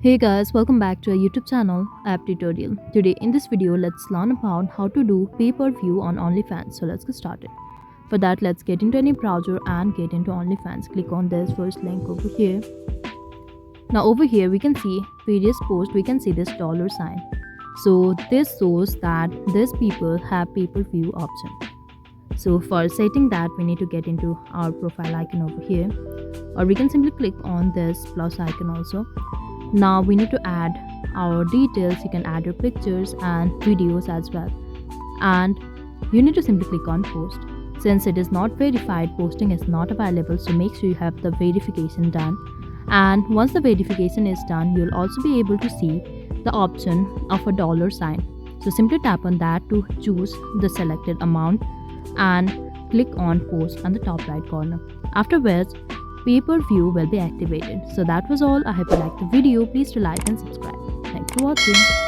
Hey guys, welcome back to our YouTube channel, App Tutorial. Today in this video, let's learn about how to do pay-per-view on OnlyFans. So let's get started. For that, let's get into any browser and get into OnlyFans. Click on this first link over here. Now over here, we can see various posts. We can see this dollar sign. So this shows that these people have pay-per-view option. So for setting that, we need to get into our profile icon over here, or we can simply click on this plus icon also. Now we need to add our details. You can add your pictures and videos as well, and you need to simply click on post. Since it is not verified, posting is not available, so make sure you have the verification done. And once the verification is done, you'll also be able to see the option of a dollar sign. So simply tap on that to choose the selected amount and click on post on the top right corner. Afterwards, pay-per-view will be activated. So that was all. I hope you liked the video. Please do like and subscribe. Thanks for watching.